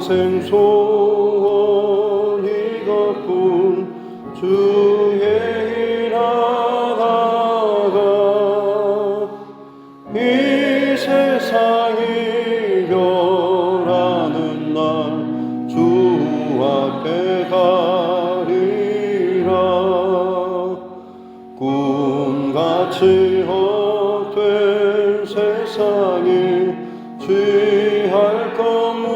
평생 소원 이것뿐 주의 일하다가 이 세상이 변하는 날 주 앞에 가리라. 꿈같이 헛된 세상에 취할 것 무엇냐.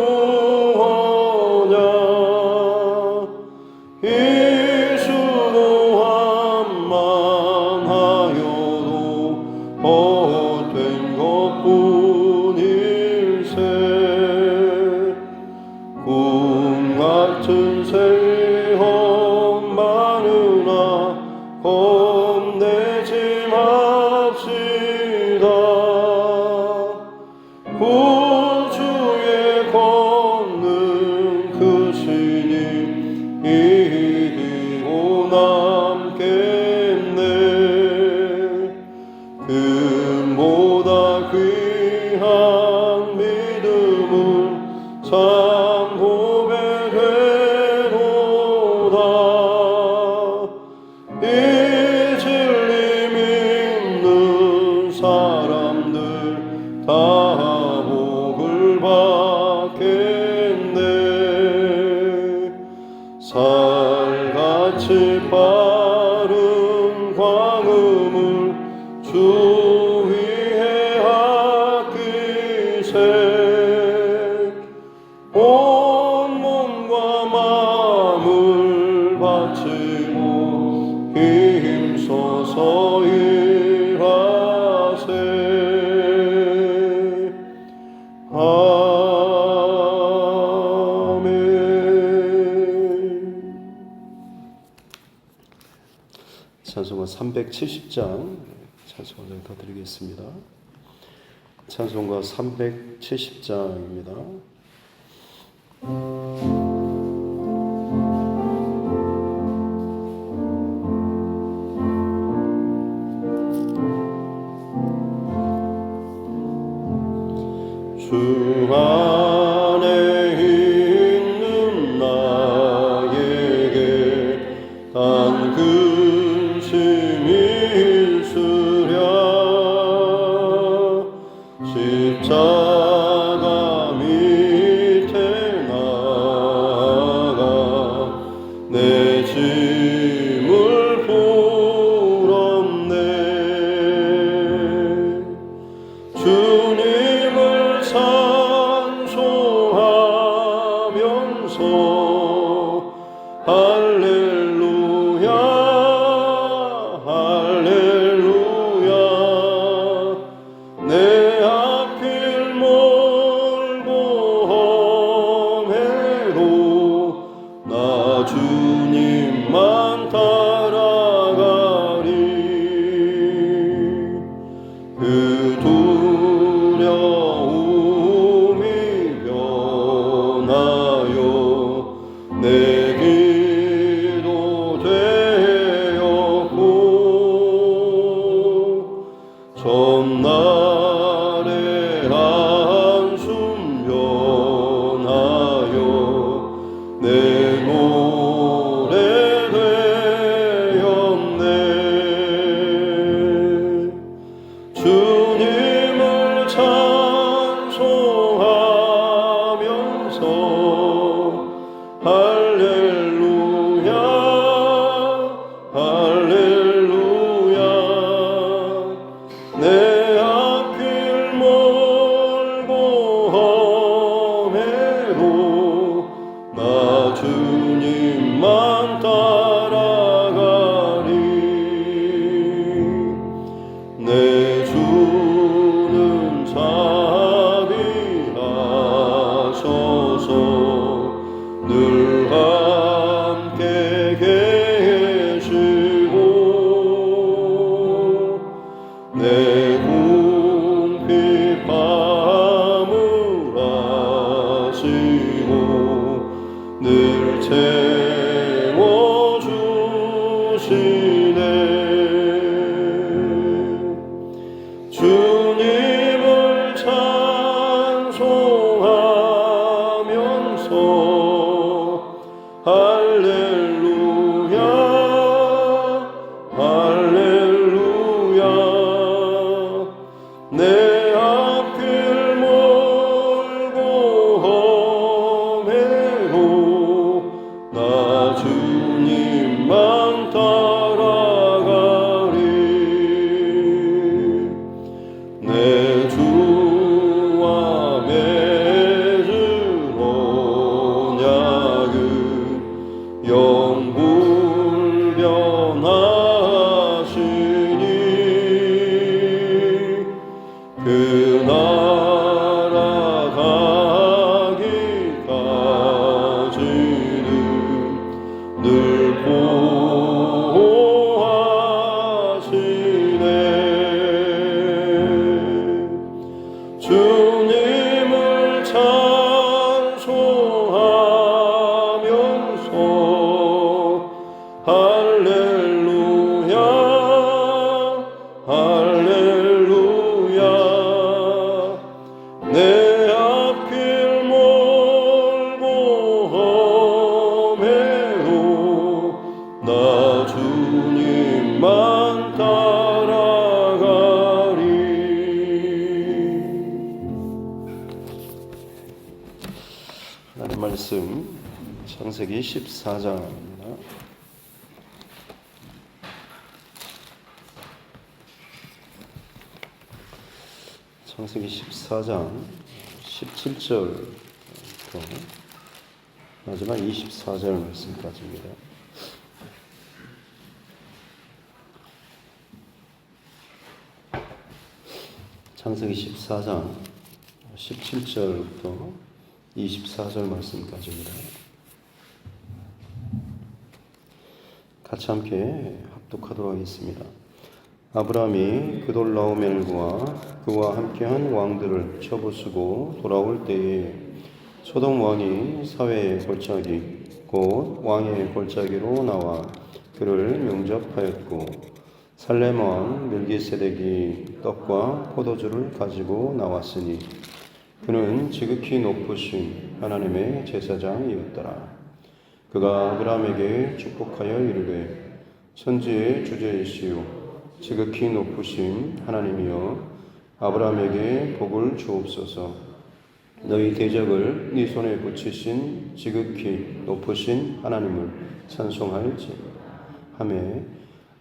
이 수고함만 하여도 헛된 것뿐일세. 꿈같은 세험 많으나 겁내지 맙시다. 구주의 권능 크시니 이기고 남겠네. 금보다 귀한 믿음은 참 보배되도다. 이 진리 믿는 사람들 다 복을 받겠네. 살같이 빠른 광음을 주 위에 아끼세. 온 몸과 마음을 바치고 힘써서 일하세. 아멘. 찬송가 370장 찬송을 더 드리겠습니다. 찬송가 370장입니다. 주 안에 있는 나에게 단 근심이 있으랴. 십자가 밑에 나가 내 짐을 풀었네. 주님을 찬송하면서 할렐루야 할렐루야. 내 앞길 멀고 험해도 나 주님만 따라가리. 그 두려움이 변하여 내 기도 되었고. 전날의 한숨 변하여 내 노래 되었네. 주님을 찬송하면서 할렐루야 할렐루야. 내 앞길 멀고 험해도 나 주님만 따라가리. 내 주는 자비하셔서 늘 함께 계시고 내 궁핍함을 아시고 늘 채워주시네. 주님을 찬송하면서 말씀 창세기 14장입니다. 창세기 14장 17절부터 마지막 24절 말씀까지입니다. 창세기 14장 17절부터 24절 말씀까지입니다. 같이 함께 합독하도록 하겠습니다. 아브라함이 그돌라오멜과 그와 함께한 왕들을 쳐부수고 돌아올 때에 소돔 왕이 사회의 골짜기 곧 왕의 골짜기로 나와 그를 영접하였고 살렘 왕 멜기세덱이 떡과 포도주를 가지고 나왔으니 그는 지극히 높으신 하나님의 제사장이었더라. 그가 아브라함에게 축복하여 이르되 천지의 주제이시오 지극히 높으신 하나님이여 아브라함에게 복을 주옵소서. 너희 대적을 네 손에 붙이신 지극히 높으신 하나님을 찬송할지 하매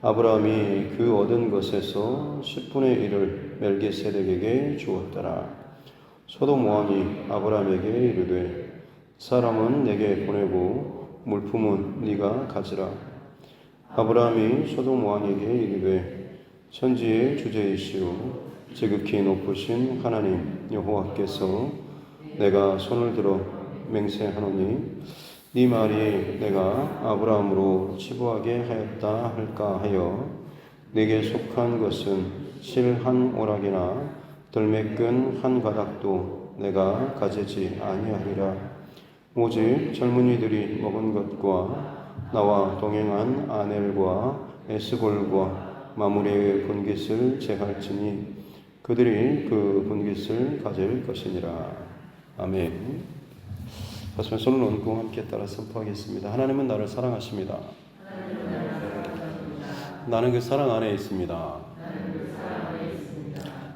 아브라함이 그 얻은 것에서 10분의 1을 멜기세덱에게 주었더라. 소돔 왕이 아브라함에게 이르되 사람은 내게 보내고 물품은 네가 가지라. 아브라함이 소돔 왕에게 이르되 천지의 주제이시오 지극히 높으신 하나님 여호와께서 내가 손을 들어 맹세하노니 네 말이 내가 아브라함으로 치부하게 하였다 할까 하여 내게 속한 것은 실 한 오락이나 들매끈 한 가닥도 내가 가지지 아니하리라. 오직 젊은이들이 먹은 것과 나와 동행한 아넬과 에스골과 마므레의 분깃을 제할지니 그들이 그 분깃을 가질 것이니라. 아멘. 가슴에 손을 얹고 함께 따라 선포하겠습니다. 하나님은 나를 사랑하십니다. 나는 그 사랑 안에 있습니다.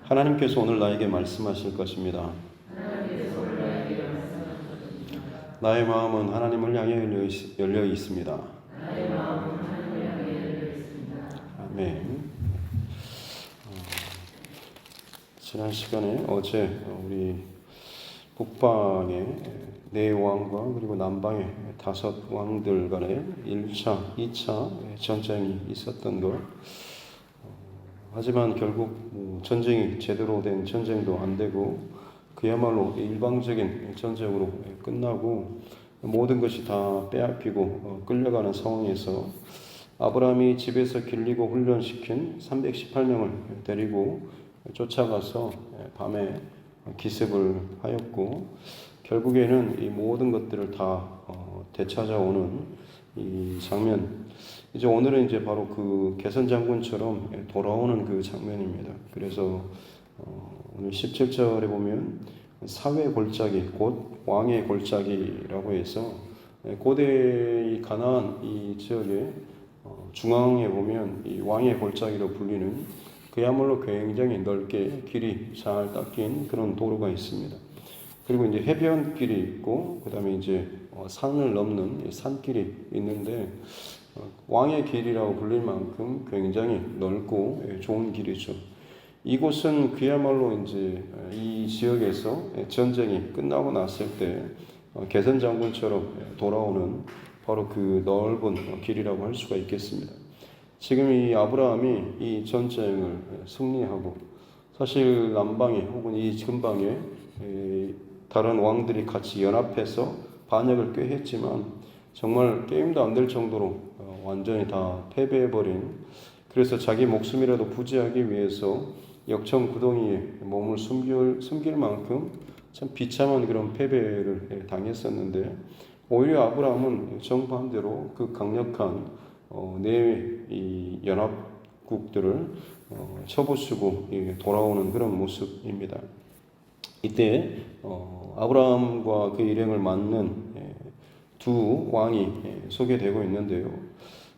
하나님께서 오늘 나에게 말씀하실 것입니다. 나의 마음은 하나님을 향해 열려 있습니다. 아멘. 지난 시간에 어제 우리 북방의 네 왕과 그리고 남방의 5 왕들 간의 1차, 2차 전쟁이 있었던 것. 하지만 결국 전쟁이 제대로 된 전쟁도 안 되고 그야말로 일방적인 전쟁으로 끝나고 모든 것이 다 빼앗기고 끌려가는 상황에서 아브라함이 집에서 길리고 훈련시킨 318명을 데리고 쫓아가서 밤에 기습을 하였고 결국에는 이 모든 것들을 다 되찾아오는 이 장면. 이제 오늘은 이제 바로 그 개선 장군처럼 돌아오는 그 장면입니다. 그래서 오늘 17절에 보면 사회 골짜기 곧 왕의 골짜기라고 해서 고대 이 가나안 이 지역의 중앙에 보면 이 왕의 골짜기로 불리는 그야말로 굉장히 넓게 길이 잘 닦인 그런 도로가 있습니다. 그리고 이제 해변길이 있고 그다음에 이제 산을 넘는 산길이 있는데 왕의 길이라고 불릴 만큼 굉장히 넓고 좋은 길이죠. 이곳은 그야말로 이제 이 지역에서 전쟁이 끝나고 났을 때 개선 장군처럼 돌아오는 바로 그 넓은 길이라고 할 수가 있겠습니다. 지금 이 아브라함이 이 전쟁을 승리하고 사실 남방에 혹은 이 근방에 다른 왕들이 같이 연합해서 반역을 꽤 했지만 정말 게임도 안 될 정도로 완전히 다 패배해버린, 그래서 자기 목숨이라도 부지하기 위해서 역청구덩이에 몸을 숨길 만큼 참 비참한 그런 패배를 당했었는데 오히려 아브라함은 정반대로 그 강력한 이 연합국들을 쳐부수고 돌아오는 그런 모습입니다. 이때 아브라함과 그 일행을 맞는 2 왕이 소개되고 있는데요.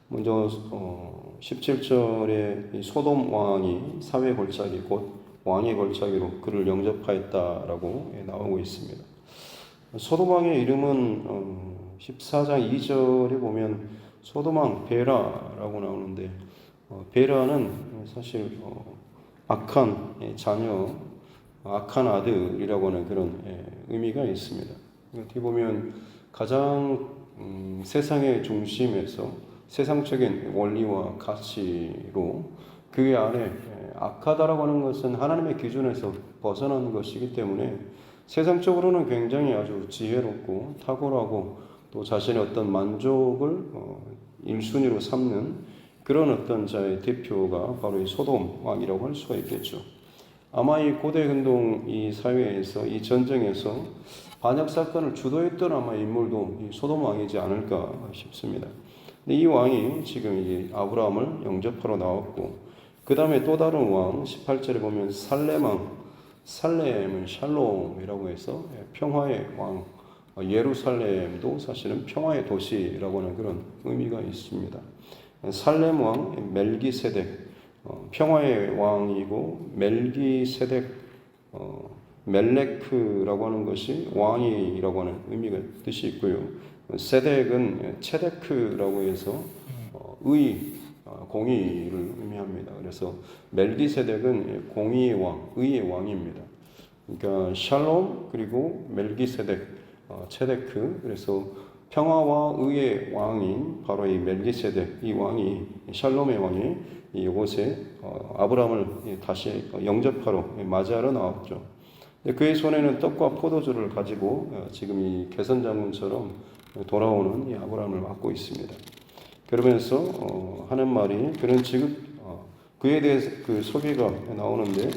먼저 17절에 소돔 왕이 사회 골짜기 곧 왕의 골짜기로 그를 영접하였다라고 나오고 있습니다. 소돔 왕의 이름은 14장 2절에 보면 소돔 왕 베라라고 나오는데 베라는 사실 악한 자녀, 악한 아들이라고 하는 그런 의미가 있습니다. 어떻게 보면 가장 세상의 중심에서 세상적인 원리와 가치로 그 안에 악하다라고 하는 것은 하나님의 기준에서 벗어난 것이기 때문에 세상적으로는 굉장히 아주 지혜롭고 탁월하고 또 자신의 어떤 만족을 1순위로 삼는 그런 어떤 자의 대표가 바로 이 소돔 왕이라고 할 수가 있겠죠. 아마 이 고대 근동 이 사회에서 이 전쟁에서 반역 사건을 주도했던 아마 인물도 이 소돔 왕이지 않을까 싶습니다. 근데 이 왕이 지금 이 아브라함을 영접하러 나왔고, 그 다음에 또 다른 왕 18절에 보면 살렘 왕, 살렘은 샬롬이라고 해서 평화의 왕, 예루살렘도 사실은 평화의 도시라고 하는 그런 의미가 있습니다. 살렘 왕 멜기세덱, 평화의 왕이고 멜기세덱, 멜레크라고 하는 것이 왕이라고 하는 의미가 뜻이 있고요. 세덱은 체데크라고 해서 의, 공의를 의미합니다. 그래서 멜기세덱은 공의의 왕, 의의 왕입니다. 그러니까 샬롬 그리고 멜기세덱, 체데크, 그래서 평화와 의의 왕인 바로 이 멜기세덱, 이 왕이 샬롬의 왕이 이곳에 아브라함을 다시 영접하러 맞이하러 나왔죠. 그의 손에는 떡과 포도주를 가지고 지금 이 개선 장군처럼 돌아오는 이 아브라함을 맞고 있습니다. 그러면서 하는 말이 그는 그에 대해서 그 소개가 나오는데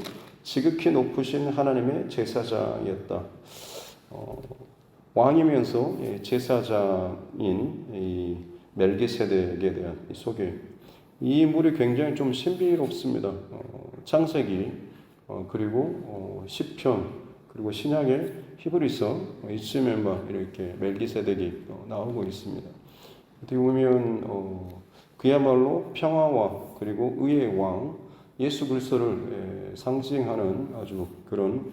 지극히 높으신 하나님의 제사장이었다. 왕이면서 제사장인 이 멜기세덱에 대한 소개. 이 인물이 굉장히 좀 신비롭습니다. 창세기 그리고 시편 그리고 신약의 히브리서 이쯤에 막 이렇게 멜기세덱이 나오고 있습니다. 어떻게 보면 그야말로 평화와 그리고 의의 왕 예수 그리스도를 상징하는 아주 그런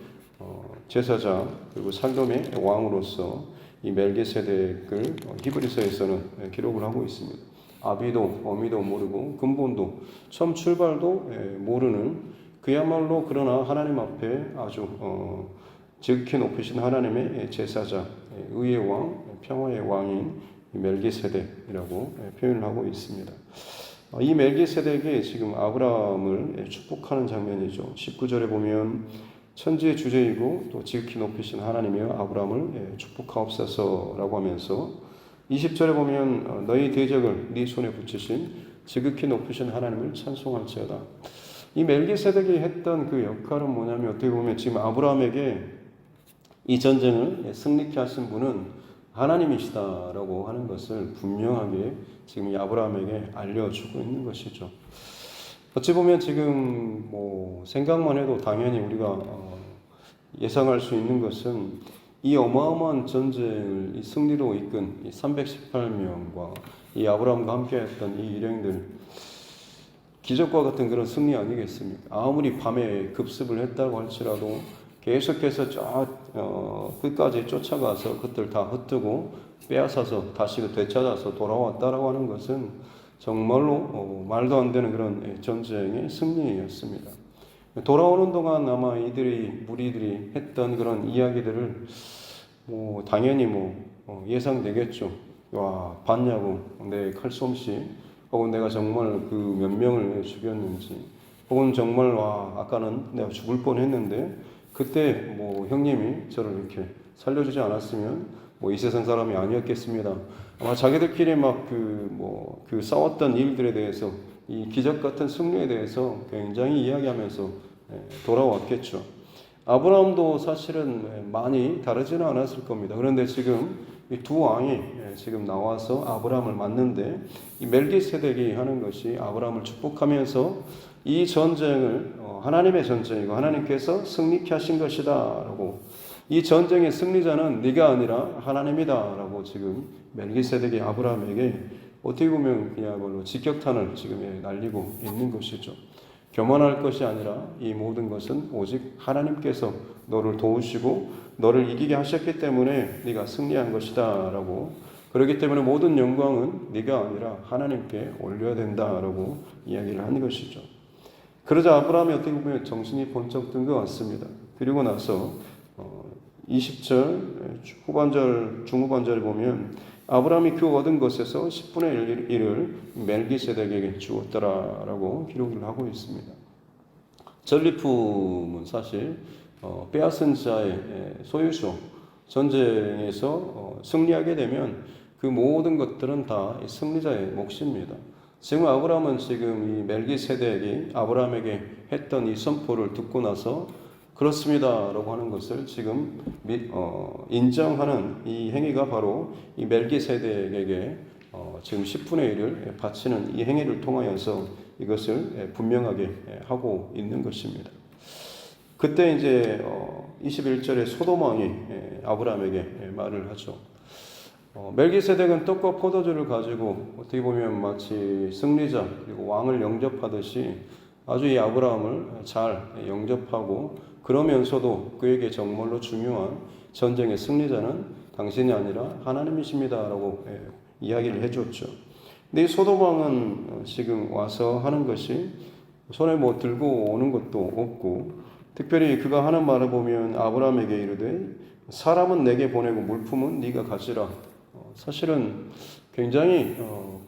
제사장 그리고 살돔의 왕으로서 이 멜기세덱을 히브리서에서는 기록을 하고 있습니다. 아비도 어미도 모르고 근본도 처음 출발도 모르는 그야말로 그러나 하나님 앞에 아주 지극히 높으신 하나님의 제사장, 의의 왕, 평화의 왕인 멜기세덱이라고 표현을 하고 있습니다. 이 멜기세덱이 지금 아브라함을 축복하는 장면이죠. 19절에 보면 천지의 주제이고 또 지극히 높으신 하나님이여 아브라함을 축복하옵소서라고 하면서 20절에 보면 너희 대적을 네 손에 붙이신 지극히 높으신 하나님을 찬송할지어다. 이 멜기세덱이 했던 그 역할은 뭐냐면 어떻게 보면 지금 아브라함에게 이 전쟁을 승리케 하신 분은 하나님이시다라고 하는 것을 분명하게 지금 이 아브라함에게 알려주고 있는 것이죠. 어찌 보면 지금 뭐 생각만 해도 당연히 우리가 예상할 수 있는 것은 이 어마어마한 전쟁을 이 승리로 이끈 이 318명과 이 아브라함과 함께했던 이 일행들 기적과 같은 그런 승리 아니겠습니까? 아무리 밤에 급습을 했다고 할지라도 계속해서 끝까지 쫓아가서 그들 다 흩뜨고 빼앗아서 다시 되찾아서 돌아왔다라고 하는 것은 정말로 말도 안 되는 그런 전쟁의 승리였습니다. 돌아오는 동안 아마 무리들이 했던 그런 이야기들을 당연히 예상되겠죠. 와, 봤냐고 내 칼솜씨, 혹은 내가 정말 그 몇 명을 죽였는지, 혹은 정말 와 아까는 내가 죽을 뻔했는데 그때 형님이 저를 이렇게 살려주지 않았으면 이 세상 사람이 아니었겠습니다. 아마 자기들끼리 그 싸웠던 일들에 대해서 이 기적 같은 승리에 대해서 굉장히 이야기하면서 돌아왔겠죠. 아브라함도 사실은 많이 다르지는 않았을 겁니다. 그런데 지금 이 두 왕이 지금 나와서 아브라함을 맞는데 이 멜기세덱이 하는 것이 아브라함을 축복하면서 이 전쟁을 하나님의 전쟁이고 하나님께서 승리케 하신 것이다라고, 이 전쟁의 승리자는 네가 아니라 하나님이다라고 지금 멜기세덱이 아브라함에게 어떻게 보면 그야말로 직격탄을 지금 날리고 있는 것이죠. 교만할 것이 아니라 이 모든 것은 오직 하나님께서 너를 도우시고 너를 이기게 하셨기 때문에 네가 승리한 것이다라고, 그렇기 때문에 모든 영광은 네가 아니라 하나님께 올려야 된다라고 이야기를 한 것이죠. 그러자 아브라함이 어떻게 보면 정신이 번쩍 든 것 같습니다. 그리고 나서 20절 후반절 중후반절에 보면 아브라함이 그 얻은 것에서 10분의 1을 멜기세덱에게 주었더라라고 기록을 하고 있습니다. 전리품은 사실 빼앗은 자의 소유죠. 전쟁에서 승리하게 되면 그 모든 것들은 다 승리자의 몫입니다. 지금 아브라함은 지금 이 멜기세덱이 아브라함에게 했던 이 선포를 듣고 나서 그렇습니다라고 하는 것을 지금 인정하는 이 행위가 바로 이 멜기세덱에게 지금 10분의 1을 바치는 이 행위를 통하여서 이것을 분명하게 하고 있는 것입니다. 그때 이제 21절에 소돔 왕이 아브라함에게 말을 하죠. 멜기세덱은 떡과 포도주를 가지고 어떻게 보면 마치 승리자 그리고 왕을 영접하듯이 아주 이 아브라함을 잘 영접하고, 그러면서도 그에게 정말로 중요한 전쟁의 승리자는 당신이 아니라 하나님이십니다라고 이야기를 해줬죠. 근데 이 소돔 왕은 지금 와서 하는 것이 손에 뭐 들고 오는 것도 없고, 특별히 그가 하는 말을 보면 아브라함에게 이르되 사람은 내게 보내고 물품은 네가 가지라. 사실은 굉장히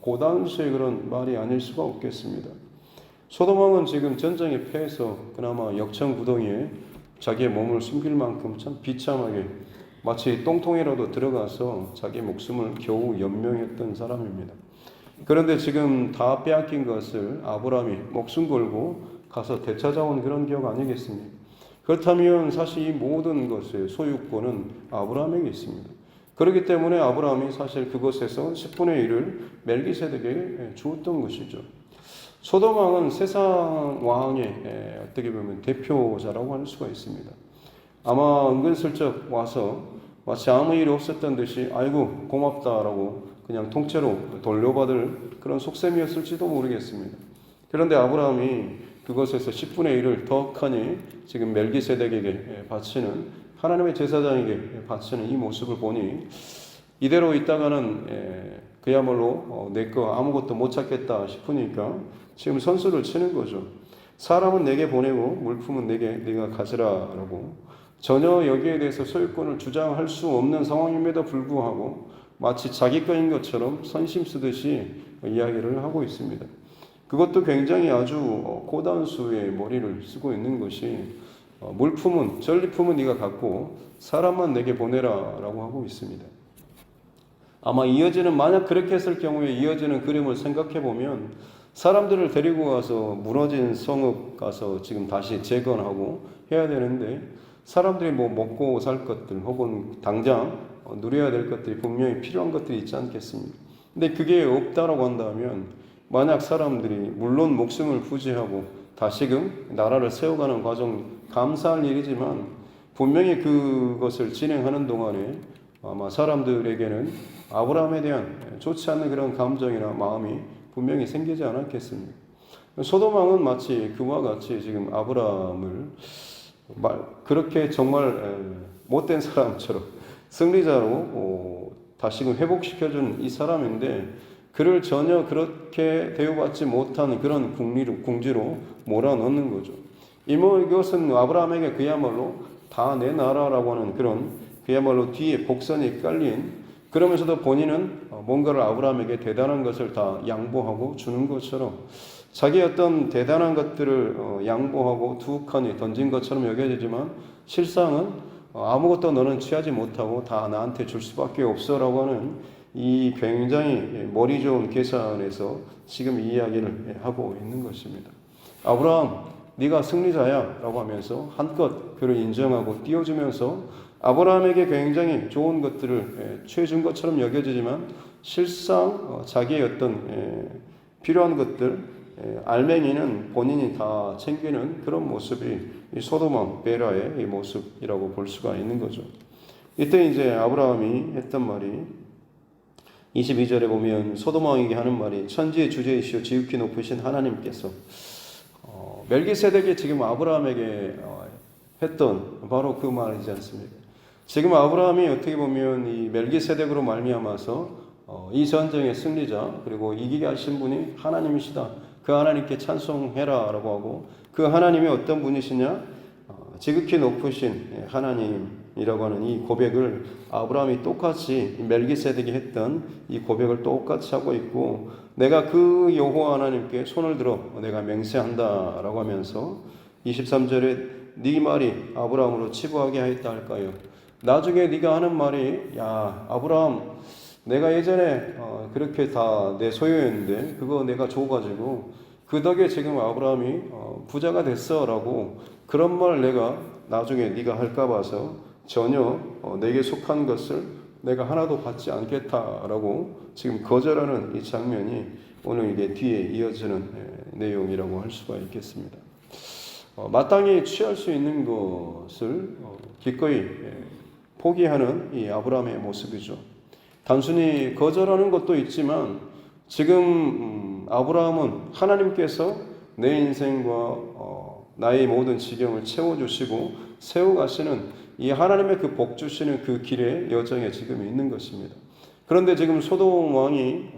고단수의 그런 말이 아닐 수가 없겠습니다. 소돔 왕은 지금 전쟁에 패해서 그나마 역청구덩이에 자기의 몸을 숨길 만큼 참 비참하게 마치 똥통이라도 들어가서 자기 목숨을 겨우 연명했던 사람입니다. 그런데 지금 다 빼앗긴 것을 아브라함이 목숨 걸고 가서 되찾아온 그런 기억 아니겠습니까? 그렇다면 사실 이 모든 것의 소유권은 아브라함에게 있습니다. 그렇기 때문에 아브라함이 사실 그것에서 10분의 1을 멜기세덱에게 주었던 것이죠. 소돔 왕은 세상 왕의 어떻게 보면 대표자라고 할 수가 있습니다. 아마 은근슬쩍 와서 마치 아무 일이 없었던 듯이 아이고 고맙다라고 그냥 통째로 돌려받을 그런 속셈이었을지도 모르겠습니다. 그런데 아브라함이 그것에서 10분의 1을 더욱하니 지금 멜기세덱에게 바치는, 하나님의 제사장에게 바치는 이 모습을 보니 이대로 있다가는 그야말로 내 거 아무것도 못 찾겠다 싶으니까 지금 선수를 치는 거죠. 사람은 내게 보내고 물품은 네가 가지라라고, 전혀 여기에 대해서 소유권을 주장할 수 없는 상황임에도 불구하고 마치 자기 거인 것처럼 선심 쓰듯이 이야기를 하고 있습니다. 그것도 굉장히 아주 고단수의 머리를 쓰고 있는 것이 물품은, 전리품은 네가 갖고 사람만 내게 보내라라고 하고 있습니다. 아마 이어지는, 만약 그렇게 했을 경우에 이어지는 그림을 생각해 보면 사람들을 데리고 가서 무너진 성읍 가서 지금 다시 재건하고 해야 되는데, 사람들이 뭐 먹고 살 것들 혹은 당장 누려야 될 것들이 분명히 필요한 것들이 있지 않겠습니까? 근데 그게 없다라고 한다면, 만약 사람들이 물론 목숨을 부지하고 다시금 나라를 세워가는 과정 감사할 일이지만, 분명히 그것을 진행하는 동안에 아마 사람들에게는 아브라함에 대한 좋지 않은 그런 감정이나 마음이 분명히 생기지 않았겠습니까? 소돔 왕은 마치 그와 같이 지금 아브라함을 그렇게 정말 못된 사람처럼 승리자로 다시금 회복시켜준 이 사람인데, 그를 전혀 그렇게 대우받지 못하는 그런 궁지로 몰아넣는 거죠. 이것은 아브라함에게 그야말로 다 내 나라라고 하는 그런 그야말로 뒤에 복선이 깔린, 그러면서도 본인은 뭔가를 아브라함에게 대단한 것을 다 양보하고 주는 것처럼 자기의 어떤 대단한 것들을 양보하고 두둑하니 던진 것처럼 여겨지지만, 실상은 아무것도 너는 취하지 못하고 다 나한테 줄 수밖에 없어라고 하는 이 굉장히 머리 좋은 계산에서 지금 이 이야기를 하고 있는 것입니다. 아브라함, 네가 승리자야 라고 하면서 한껏 그를 인정하고 띄워주면서 아브라함에게 굉장히 좋은 것들을 취해준 것처럼 여겨지지만, 실상 자기의 어떤 필요한 것들, 알맹이는 본인이 다 챙기는 그런 모습이 이 소돔 왕 베라의 이 모습이라고 볼 수가 있는 거죠. 이때 이제 아브라함이 했던 말이 22절에 보면 소돔 왕에게 하는 말이, 천지의 주제이시오 지극히 높으신 하나님께서 멜기세덱이 지금 아브라함에게 했던 바로 그 말이지 않습니까? 지금 아브라함이 어떻게 보면 이 멜기세덱으로 말미암아서 이 전쟁의 승리자 그리고 이기게 하신 분이 하나님이시다. 그 하나님께 찬송해라라고 하고 그 하나님이 어떤 분이시냐? 지극히 높으신 하나님이라고 하는 이 고백을 아브라함이 똑같이 멜기세덱이 했던 이 고백을 똑같이 하고 있고 내가 그 여호와 하나님께 손을 들어 내가 맹세한다라고 하면서 23절에 네 말이 아브라함으로 치부하게 하였다 할까요? 나중에 네가 하는 말이 야 아브라함 내가 예전에 그렇게 다 내 소유였는데 그거 내가 줘가지고 그 덕에 지금 아브라함이 부자가 됐어라고 그런 말 내가 나중에 네가 할까 봐서 전혀 내게 속한 것을 내가 하나도 받지 않겠다라고 지금 거절하는 이 장면이 오늘 이게 뒤에 이어지는 내용이라고 할 수가 있겠습니다. 마땅히 취할 수 있는 것을 기꺼이 포기하는 이 아브라함의 모습이죠. 단순히 거절하는 것도 있지만 지금 아브라함은 하나님께서 내 인생과 나의 모든 지경을 채워주시고 세워가시는 이 하나님의 그 복 주시는 그 길의 여정에 지금 있는 것입니다. 그런데 지금 소돔 왕이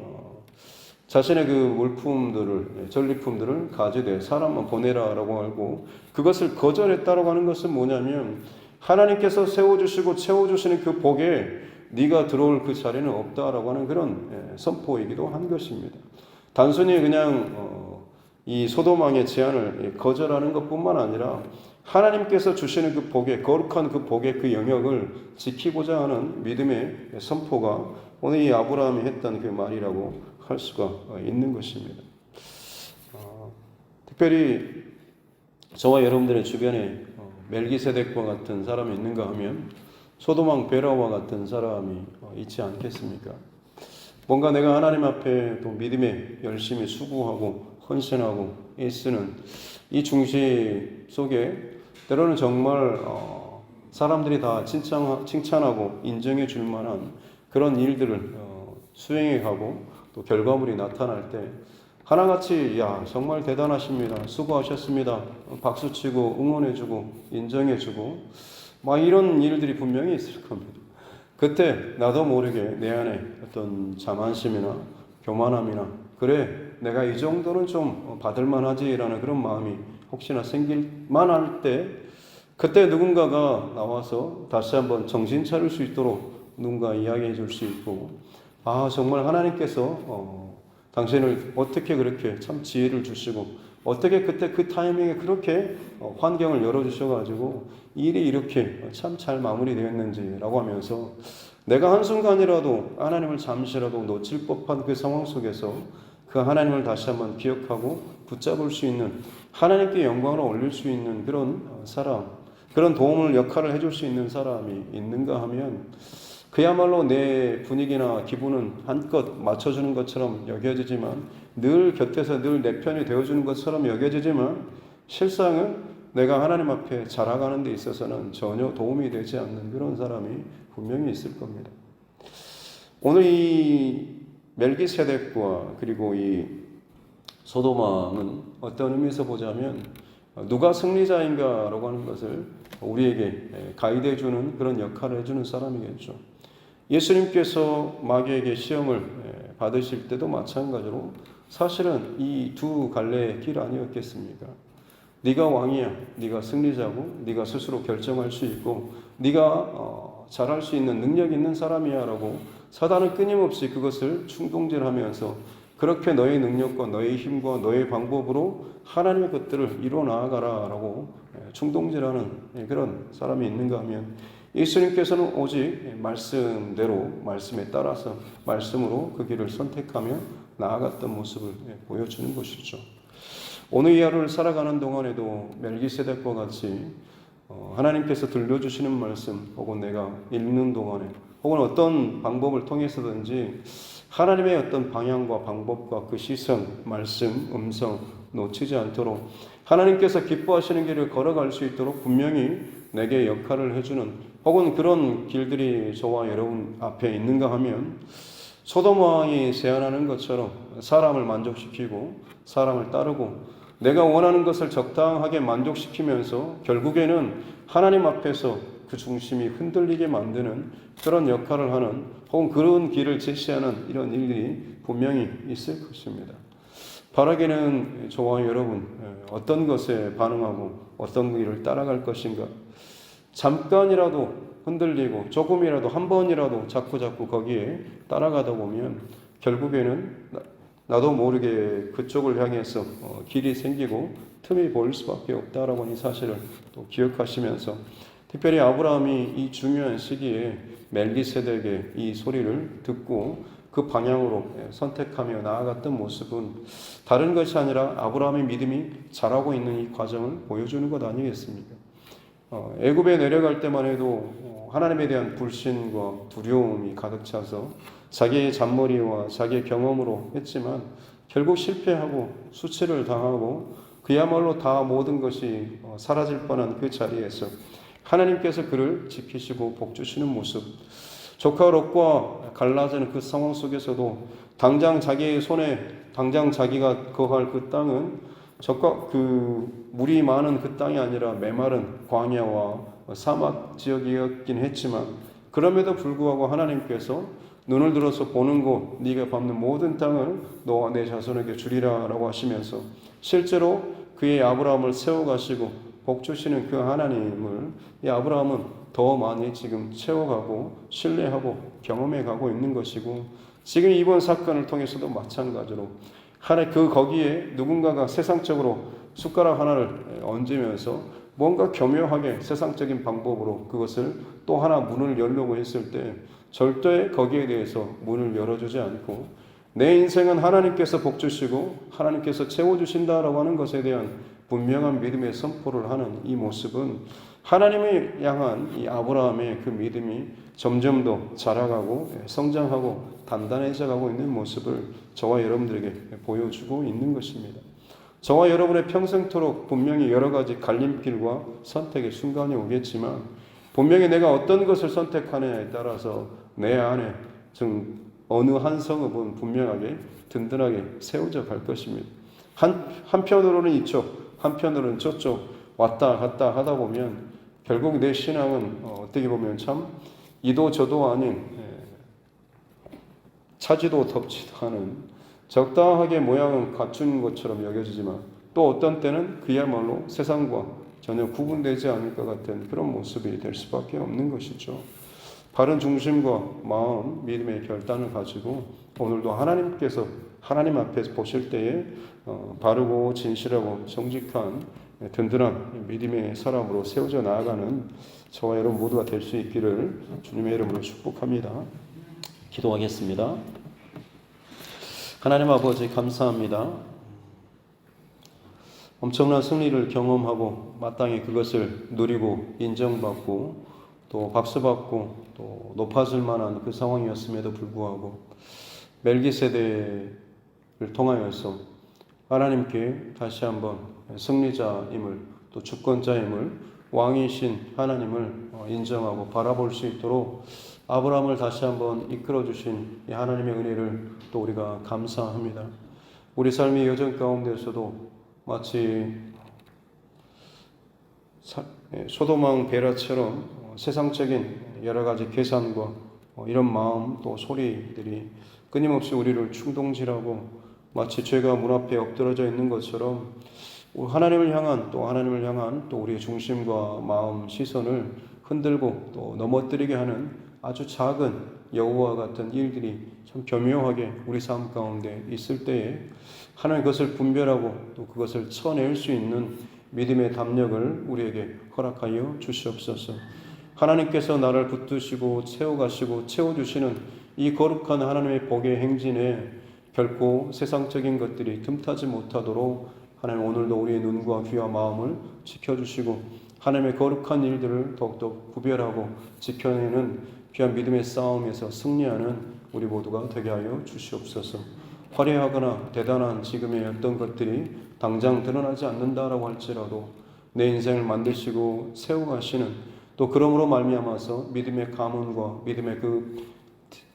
자신의 그 물품들을 전리품들을 가지되 사람만 보내라라고 하고 그것을 거절했다라고 하는 것은 뭐냐면 하나님께서 세워주시고 채워주시는 그 복에 네가 들어올 그 자리는 없다라고 하는 그런 선포이기도 한 것입니다. 단순히 그냥 이 소돔 왕의 제안을 거절하는 것뿐만 아니라 하나님께서 주시는 그 복의 거룩한 그 복의 그 영역을 지키고자 하는 믿음의 선포가 오늘 이 아브라함이 했던 그 말이라고 할 수가 있는 것입니다. 특별히 저와 여러분들의 주변에 멜기세덱과 같은 사람이 있는가 하면 소돔 왕 베라와 같은 사람이 있지 않겠습니까? 뭔가 내가 하나님 앞에 또 믿음에 열심히 수고하고 헌신하고 애쓰는 이 중심 속에 때로는 정말 사람들이 다 칭찬하고 인정해 줄 만한 그런 일들을 수행해 가고 또 결과물이 나타날 때 하나같이 야 정말 대단하십니다. 수고하셨습니다. 박수치고 응원해주고 인정해주고 막 이런 일들이 분명히 있을 겁니다. 그때 나도 모르게 내 안에 어떤 자만심이나 교만함이나 그래 내가 이 정도는 좀 받을만하지라는 그런 마음이 혹시나 생길만 할 때 그때 누군가가 나와서 다시 한번 정신 차릴 수 있도록 누군가 이야기해 줄 수 있고 아 정말 하나님께서 당신을 어떻게 그렇게 참 지혜를 주시고 어떻게 그때 그 타이밍에 그렇게 환경을 열어주셔가지고 일이 이렇게 참 잘 마무리되었는지라고 하면서 내가 한순간이라도 하나님을 잠시라도 놓칠 법한 그 상황 속에서 그 하나님을 다시 한번 기억하고 붙잡을 수 있는 하나님께 영광을 올릴 수 있는 그런 사람 그런 도움을 역할을 해줄 수 있는 사람이 있는가 하면 그야말로 내 분위기나 기분은 한껏 맞춰주는 것처럼 여겨지지만 늘 곁에서 늘 내 편이 되어주는 것처럼 여겨지지만 실상은 내가 하나님 앞에 자라가는 데 있어서는 전혀 도움이 되지 않는 그런 사람이 분명히 있을 겁니다. 오늘 이 멜기세덱과 그리고 이 소돔 왕은 어떤 의미에서 보자면 누가 승리자인가라고 하는 것을 우리에게 가이드해주는 그런 역할을 해주는 사람이겠죠. 예수님께서 마귀에게 시험을 받으실 때도 마찬가지로 사실은 이 두 갈래의 길 아니었겠습니까? 네가 왕이야, 네가 승리자고, 네가 스스로 결정할 수 있고, 네가 잘할 수 있는 능력 있는 사람이야라고 사단은 끊임없이 그것을 충동질하면서 그렇게 너의 능력과 너의 힘과 너의 방법으로 하나님의 것들을 이루어 나아가라라고 충동질하는 그런 사람이 있는가 하면 예수님께서는 오직 말씀대로 말씀에 따라서 말씀으로 그 길을 선택하며 나아갔던 모습을 보여주는 것이죠. 오늘 이 하루를 살아가는 동안에도 멜기세덱과 같이 하나님께서 들려주시는 말씀 혹은 내가 읽는 동안에 혹은 어떤 방법을 통해서든지 하나님의 어떤 방향과 방법과 그 시선, 말씀, 음성 놓치지 않도록 하나님께서 기뻐하시는 길을 걸어갈 수 있도록 분명히 내게 역할을 해주는 혹은 그런 길들이 저와 여러분 앞에 있는가 하면 소돔 왕이 제안하는 것처럼 사람을 만족시키고 사람을 따르고 내가 원하는 것을 적당하게 만족시키면서 결국에는 하나님 앞에서 그 중심이 흔들리게 만드는 그런 역할을 하는, 혹은 그런 길을 제시하는 이런 일들이 분명히 있을 것입니다. 바라기는 저와 여러분 어떤 것에 반응하고 어떤 길을 따라갈 것인가. 잠깐이라도 흔들리고 조금이라도 한 번이라도 자꾸 거기에 따라가다 보면 결국에는 나도 모르게 그쪽을 향해서 길이 생기고 틈이 보일 수밖에 없다라고 하는 사실을 또 기억하시면서, 특별히 아브라함이 이 중요한 시기에 멜기세덱의 이 소리를 듣고 그 방향으로 선택하며 나아갔던 모습은 다른 것이 아니라 아브라함의 믿음이 자라고 있는 이 과정을 보여주는 것 아니겠습니까? 애굽에 내려갈 때만 해도 하나님에 대한 불신과 두려움이 가득 차서 자기의 잔머리와 자기의 경험으로 했지만 결국 실패하고 수치를 당하고 그야말로 다 모든 것이 사라질 뻔한 그 자리에서 하나님께서 그를 지키시고 복주시는 모습, 조카 롯과 갈라지는 그 상황 속에서도 당장 자기의 손에 당장 자기가 거할 그 땅은 그 물이 많은 그 땅이 아니라 메마른 광야와 사막 지역이었긴 했지만, 그럼에도 불구하고 하나님께서 눈을 들어서 보는 곳, 네가 밟는 모든 땅을 너와 내 자손에게 주리라 라고 하시면서 실제로 그의 아브라함을 세워가시고 복주시는 그 하나님을 이 아브라함은 더 많이 지금 채워가고 신뢰하고 경험해가고 있는 것이고, 지금 이번 사건을 통해서도 마찬가지로 거기에 누군가가 세상적으로 숟가락 하나를 얹으면서 뭔가 교묘하게 세상적인 방법으로 그것을 또 하나 문을 열려고 했을 때 절대 거기에 대해서 문을 열어주지 않고, 내 인생은 하나님께서 복주시고 하나님께서 채워주신다라고 하는 것에 대한 분명한 믿음의 선포를 하는 이 모습은 하나님을 향한 이 아브라함의 그 믿음이 점점 더 자라가고 성장하고 단단해져가고 있는 모습을 저와 여러분들에게 보여주고 있는 것입니다. 저와 여러분의 평생토록 분명히 여러 가지 갈림길과 선택의 순간이 오겠지만 분명히 내가 어떤 것을 선택하느냐에 따라서 내 안에 어느 한 성읍은 분명하게 든든하게 세워져 갈 것입니다. 한편으로는 이쪽, 한편으로는 저쪽 왔다 갔다 하다 보면 결국 내 신앙은 어떻게 보면 참 이도 저도 아닌 차지도 덥지도 않은 적당하게 모양은 갖춘 것처럼 여겨지지만 또 어떤 때는 그야말로 세상과 전혀 구분되지 않을 것 같은 그런 모습이 될 수밖에 없는 것이죠. 바른 중심과 마음, 믿음의 결단을 가지고 오늘도 하나님께서 하나님 앞에서 보실 때에 바르고 진실하고 정직한 든든한 믿음의 사람으로 세워져 나아가는 저와 여러분 모두가 될 수 있기를 주님의 이름으로 축복합니다. 기도하겠습니다. 하나님 아버지 감사합니다. 엄청난 승리를 경험하고 마땅히 그것을 누리고 인정받고 또 박수받고 또 높아질 만한 그 상황이었음에도 불구하고 멜기세덱을 통하여서 하나님께 다시 한번 승리자임을 또 주권자임을 왕이신 하나님을 인정하고 바라볼 수 있도록 아브라함을 다시 한번 이끌어 주신 이 하나님의 은혜를 또 우리가 감사합니다. 우리 삶의 여정 가운데서도 마치 소돔왕 베라처럼 세상적인 여러 가지 계산과 이런 마음 또 소리들이 끊임없이 우리를 충동질하고 마치 죄가 문 앞에 엎드러져 있는 것처럼 하나님을 향한 또 우리의 중심과 마음 시선을 흔들고 또 넘어뜨리게 하는 아주 작은 여우와 같은 일들이 참 교묘하게 우리 삶 가운데 있을 때에 하나님 그것을 분별하고 또 그것을 쳐낼 수 있는 믿음의 담력을 우리에게 허락하여 주시옵소서. 하나님께서 나를 붙드시고 채워가시고 채워주시는 이 거룩한 하나님의 복의 행진에 결코 세상적인 것들이 틈타지 못하도록 하나님 오늘도 우리의 눈과 귀와 마음을 지켜주시고 하나님의 거룩한 일들을 더욱더 구별하고 지켜내는 귀한 믿음의 싸움에서 승리하는 우리 모두가 되게 하여 주시옵소서. 화려하거나 대단한 지금의 어떤 것들이 당장 드러나지 않는다라고 할지라도 내 인생을 만드시고 세워가시는 또 그러므로 말미암아서 믿음의 가문과 믿음의 그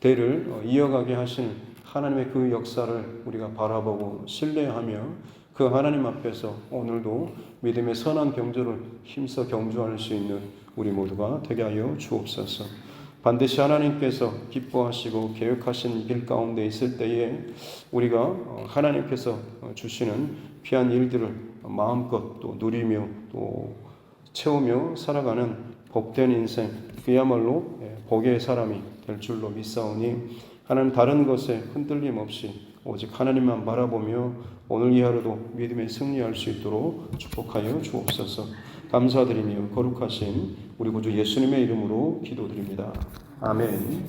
대를 이어가게 하시는 하나님의 그 역사를 우리가 바라보고 신뢰하며 그 하나님 앞에서 오늘도 믿음의 선한 경주를 힘써 경주할 수 있는 우리 모두가 되게 하여 주옵소서. 반드시 하나님께서 기뻐하시고 계획하신 길 가운데 있을 때에 우리가 하나님께서 주시는 귀한 일들을 마음껏 또 누리며 또 채우며 살아가는 복된 인생, 그야말로 복의 사람이 될 줄로 믿사오니 하나님 다른 것에 흔들림 없이 오직 하나님만 바라보며 오늘 이 하루도 믿음에 승리할 수 있도록 축복하여 주옵소서. 감사드리며 거룩하신 우리 구주 예수님의 이름으로 기도드립니다. 아멘.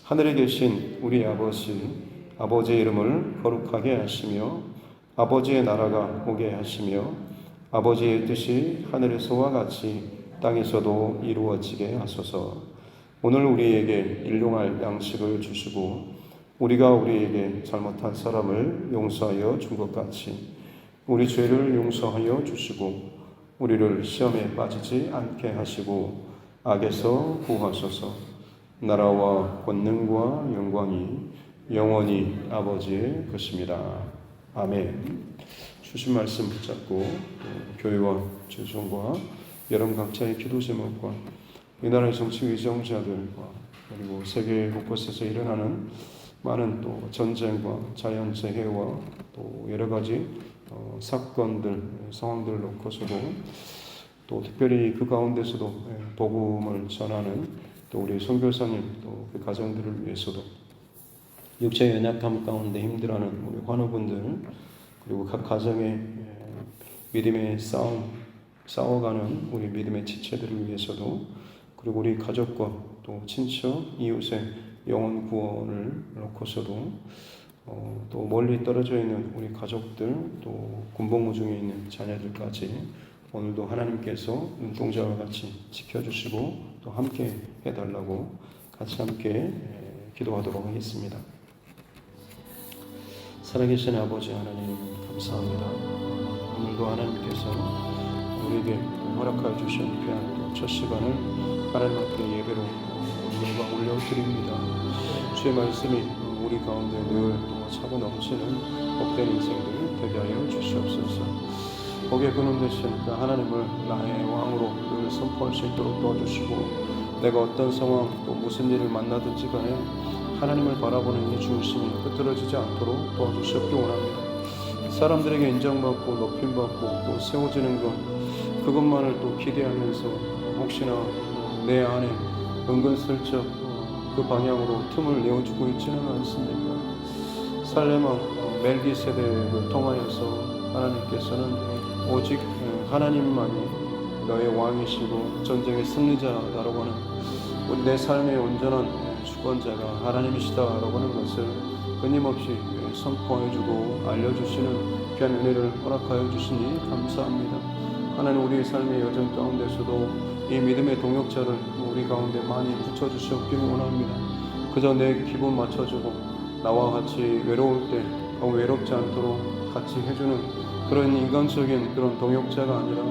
하늘에 계신 우리 아버지의 이름을 거룩하게 하시며 아버지의 나라가 오게 하시며 아버지의 뜻이 하늘에서와 같이 땅에서도 이루어지게 하소서. 오늘 우리에게 일용할 양식을 주시고 우리가 우리에게 잘못한 사람을 용서하여 준 것 같이 우리 죄를 용서하여 주시고 우리를 시험에 빠지지 않게 하시고 악에서 구하소서. 나라와 권능과 영광이 영원히 아버지의 것입니다. 아멘. 주신 말씀 붙잡고 교회와 죄송과 여러분 각자의 기도 제목과 이 나라의 정치 위정자들과 그리고 세계 곳곳에서 일어나는 많은 또 전쟁과 자연재해와 또 여러 가지 사건들, 상황들을 놓고서도 또 특별히 그 가운데서도 복음을 전하는 또 우리 선교사님 또 그 가정들을 위해서도 육체의 연약함 가운데 힘들어하는 우리 환우분들 그리고 각 가정의 믿음의 싸워가는 우리 믿음의 지체들을 위해서도 그리고 우리 가족과 또 친척, 이웃의 영혼 구원을 놓고서도 또 멀리 떨어져 있는 우리 가족들 또 군복무 중에 있는 자녀들까지 오늘도 하나님께서 눈동자와 같이 지켜주시고 또 함께 해달라고 같이 함께 기도하도록 하겠습니다. 살아계신 아버지 하나님 감사합니다. 오늘도 하나님께서 우리에게 허락하여 주신 귀한 첫 시간을 하나님 앞에 예배로 영광 올려드립니다. 주의 말씀이 우리 가운데 늘 차고 넘치는 복된 인생들 되게 하여 주시옵소서. 복의 근원 되신 그 하나님을 나의 왕으로 늘 선포할 수 있도록 도와주시고 내가 어떤 상황 또 무슨 일을 만나든지 간에 하나님을 바라보는 이 중심이 흐트러지지 않도록 도와주시옵기 원합니다. 사람들에게 인정받고 높임받고 또 세워지는 것 그것만을 또 기대하면서 혹시나 내 안에 은근슬쩍 그 방향으로 틈을 내어주고 있지는 않습니까? 살레망 멜기세덱을 통하여서 하나님께서는 오직 하나님만이 너의 왕이시고 전쟁의 승리자라고 하는 우리 내 삶의 온전한 주권자가 하나님이시다라고 하는 것을 끊임없이 선포해주고 알려주시는 귀한 은혜를 허락하여 주시니 감사합니다. 하나님 우리의 삶의 여정 가운데서도 이 믿음의 동역자를 우리 가운데 많이 붙여주시옵기를 원합니다. 그저 내 기분 맞춰주고 나와 같이 외로울 때 외롭지 않도록 같이 해주는 그런 인간적인 그런 동역자가 아니라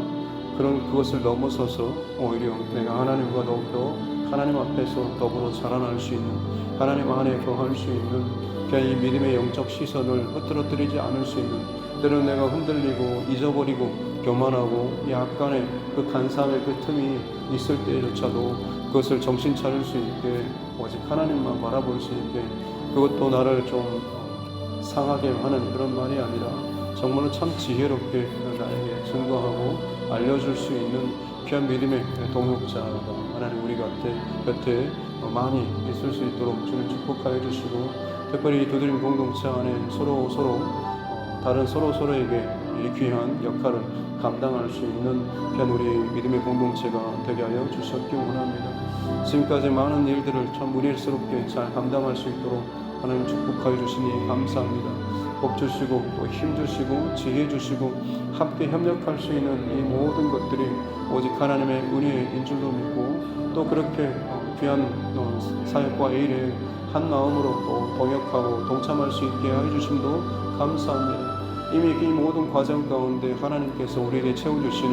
그것을 넘어서서 오히려 내가 하나님과 더욱더 하나님 앞에서 더불어 자라날 수 있는 하나님 안에 거할 수 있는 그냥 이 믿음의 영적 시선을 흐트러뜨리지 않을 수 있는 때로는 내가 흔들리고 잊어버리고 교만하고 약간의 그 간사함의 그 틈이 있을 때조차도 그것을 정신 차릴 수 있게 오직 하나님만 바라볼 수 있게 그것도 나를 좀 상하게 하는 그런 말이 아니라 정말로 참 지혜롭게 나에게 증거하고 알려줄 수 있는 귀한 믿음의 동역자가 하나님 우리 곁에 많이 있을 수 있도록 주님 축복하여 주시고 특별히 두드림 공동체 안에 서로 다른 서로에게 이 귀한 역할을 감당할 수 있는 귀한 우리 믿음의 공동체가 되게 하여 주셨기 원합니다. 지금까지 많은 일들을 참 은혜스럽게 잘 감당할 수 있도록 하나님 축복하여 주시니 감사합니다. 복 주시고 또 힘 주시고 지혜 주시고 함께 협력할 수 있는 이 모든 것들이 오직 하나님의 은혜인 줄로 믿고 또 그렇게 귀한 사역과 일에 한 마음으로 또 동역하고 동참할 수 있게 해주심도 감사합니다. 이미 이 모든 과정 가운데 하나님께서 우리에게 채워주시는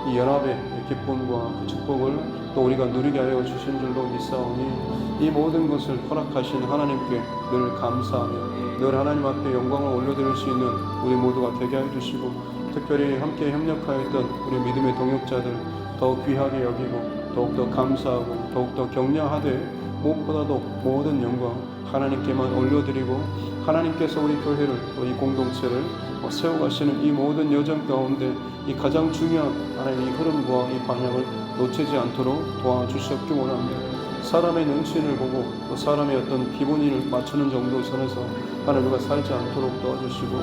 이 연합의 기쁨과 그 축복을 또 우리가 누리게 하여 주신 줄로 믿사오니 이 모든 것을 허락하신 하나님께 늘 감사하며 늘 하나님 앞에 영광을 올려드릴 수 있는 우리 모두가 되게 해 주시고, 특별히 함께 협력하였던 우리 믿음의 동역자들 더욱 귀하게 여기고 더욱더 감사하고 더욱더 격려하되, 무엇보다도 모든 영광 하나님께만 올려드리고 하나님께서 우리 교회를 또 이 공동체를 세워가시는 이 모든 여정 가운데 이 가장 중요한 하나님의 흐름과 이 방향을 놓치지 않도록 도와주셨기 원합니다. 사람의 눈치를 보고 또 사람의 어떤 기본을 맞추는 정도 선에서 하나님과 살지 않도록 도와주시고,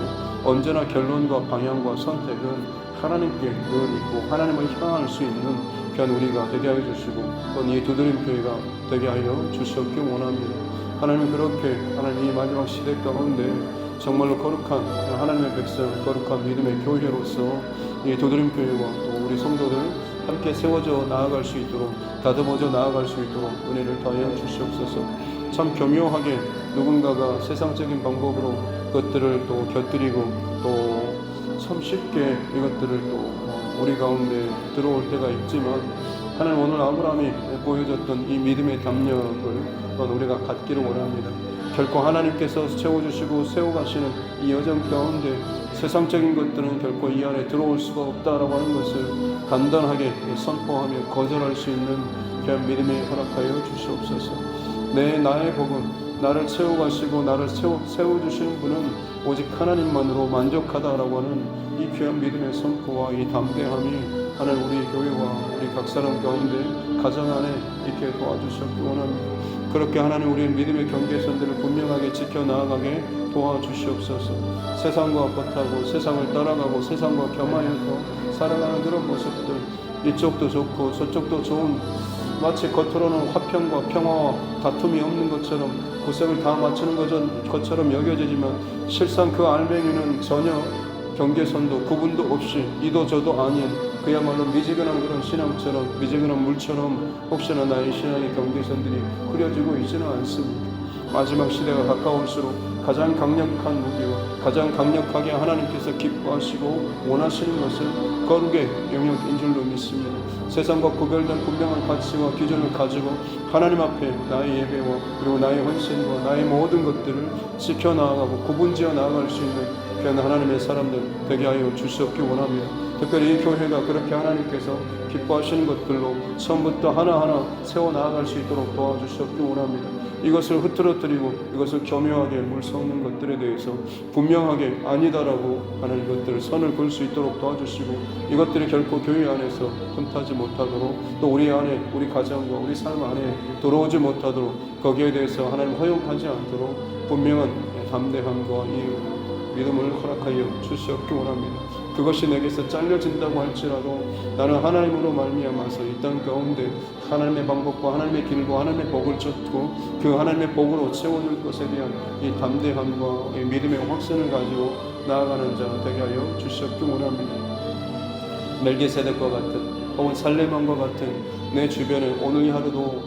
언제나 결론과 방향과 선택은 하나님께 늘 있고 하나님을 향할 수 있는 귀한 우리가 되게 하여 주시고, 또 이 두드림 교회가 되게 하여 주셨기 원합니다. 하나님, 그렇게 하나님 이 마지막 시대 가운데 정말로 거룩한 하나님의 백성, 거룩한 믿음의 교회로서 이 두드림 교회와 또 우리 성도들 함께 세워져 나아갈 수 있도록, 다듬어져 나아갈 수 있도록 은혜를 더하여 주시옵소서. 참 교묘하게 누군가가 세상적인 방법으로 그것들을 또 곁들이고 또 참 쉽게 이것들을 또 우리 가운데 들어올 때가 있지만, 하나님 오늘 아브라함이 보여줬던 이 믿음의 담력을 우리가 갖기를 원합니다. 결코 하나님께서 채워주시고 세워가시는 이 여정 가운데 세상적인 것들은 결코 이 안에 들어올 수가 없다라고 하는 것을 단단하게 선포하며 거절할 수 있는 그런 믿음에 허락하여 주시옵소서. 나의 복은 나를 채워가시고 나를 세워주시는 분은 오직 하나님만으로 만족하다라고 하는 이 귀한 믿음의 선포와 이 담대함이 하나님 우리 교회와 우리 각 사람 가운데 가정 안에 있게 도와주셨기 원합니다. 그렇게 하나님 우리의 믿음의 경계선들을 분명하게 지켜나가게 도와주시옵소서. 세상과 버타고 세상을 따라가고 세상과 겸하여서 살아가는 그런 모습들, 이쪽도 좋고 저쪽도 좋은, 마치 겉으로는 화평과 평화와 다툼이 없는 것처럼 구색을 다 맞추는 것처럼 여겨지지만, 실상 그 알맹이는 전혀 경계선도 구분도 없이 이도 저도 아닌 그야말로 미지근한 그런 신앙처럼, 미지근한 물처럼 혹시나 나의 신앙의 경계선들이 흐려지고 있지는 않습니다. 마지막 시대가 가까울수록 가장 강력한 무기와 가장 강력하게 하나님께서 기뻐하시고 원하시는 것은 거룩의 영역인 줄로 믿습니다. 세상과 구별된 분명한 가치와 기준을 가지고 하나님 앞에 나의 예배와 그리고 나의 헌신과 나의 모든 것들을 지켜나가고 구분지어 나아갈 수 있는 귀한 하나님의 사람들 되게 하여 주시옵기 원합니다. 특별히 이 교회가 그렇게 하나님께서 기뻐하시는 것들로 처음부터 하나하나 세워나아갈 수 있도록 도와주시옵기 원합니다. 이것을 흐트러뜨리고 이것을 교묘하게 물섞는 것들에 대해서 분명하게 아니다라고 하는 것들을 선을 그을 수 있도록 도와주시고, 이것들이 결코 교회 안에서 흠타지 못하도록, 또 우리 안에 우리 가정과 우리 삶 안에 들어오지 못하도록, 거기에 대해서 하나님 허용하지 않도록 분명한 담대함과 이 믿음을 허락하여 주시옵기 원합니다. 그것이 내게서 잘려진다고 할지라도 나는 하나님으로 말미암아서 이 땅 가운데 하나님의 방법과 하나님의 길과 하나님의 복을 쫓고 그 하나님의 복으로 채워줄 것에 대한 이 담대함과 이 믿음의 확신을 가지고 나아가는 자 되게 하여 주시옵기 원합니다. 멜기세덱과 같은 혹은 살레만과 같은 내 주변에 오늘 이 하루도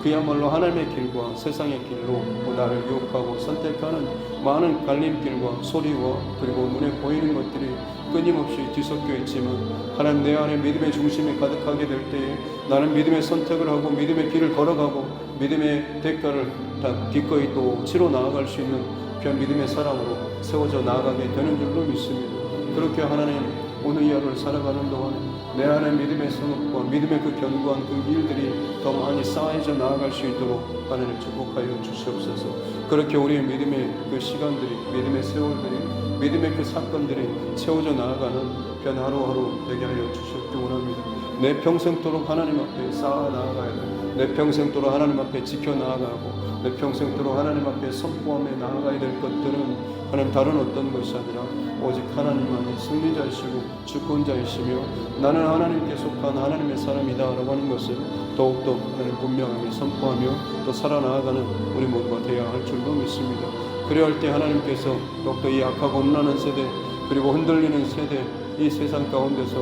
그야말로 하나님의 길과 세상의 길로 나를 유혹하고 선택하는 많은 갈림길과 소리와 그리고 눈에 보이는 것들이 끊임없이 뒤섞여 있지만, 하나님 내 안에 믿음의 중심이 가득하게 될 때에 나는 믿음의 선택을 하고 믿음의 길을 걸어가고 믿음의 대가를 다 기꺼이 또 치러 나아갈 수 있는 그런 믿음의 사람으로 세워져 나아가게 되는 줄로 믿습니다. 그렇게 하나님 오늘 이 하루를 살아가는 동안에 내 안에 믿음의 성업과 믿음의 그 견고한 그 일들이 더 많이 쌓여져 나아갈 수 있도록 하나님 축복하여 주시옵소서. 그렇게 우리의 믿음의 그 시간들이, 믿음의 세월들이, 믿음의 그 사건들이 채워져 나아가는 그런 하루하루 되게 하여 주시옵기 원합니다. 내 평생도록 하나님 앞에 쌓아 나아가야 돼. 내 평생도록 하나님 앞에 지켜나아가고 내 평생도록 하나님 앞에 선포하며 나아가야 될 것들은 하나님 다른 어떤 것이 아니라 오직 하나님만이 승리자이시고 주권자이시며 나는 하나님께 속한 하나님의 사람이다 라고 하는 것을 더욱더 하나님 분명하게 선포하며 또 살아나아가는 우리 모두가 되어야 할 줄로 믿습니다. 그래야 할 때 하나님께서 더욱더 이 악하고 음란한 세대 그리고 흔들리는 세대, 이 세상 가운데서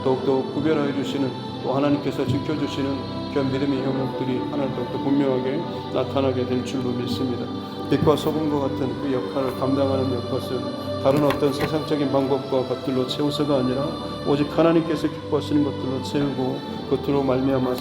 더욱더 구별하여 주시는 또 하나님께서 지켜주시는 그런 믿음의 영역들이 하나님 더욱더 분명하게 나타나게 될 줄로 믿습니다. 빛과 소금과 같은 그 역할을 감당하는 것은 다른 어떤 세상적인 방법과 것들로 채워서가 아니라 오직 하나님께서 기뻐하시는 것들로 채우고 그것으로 말미암아서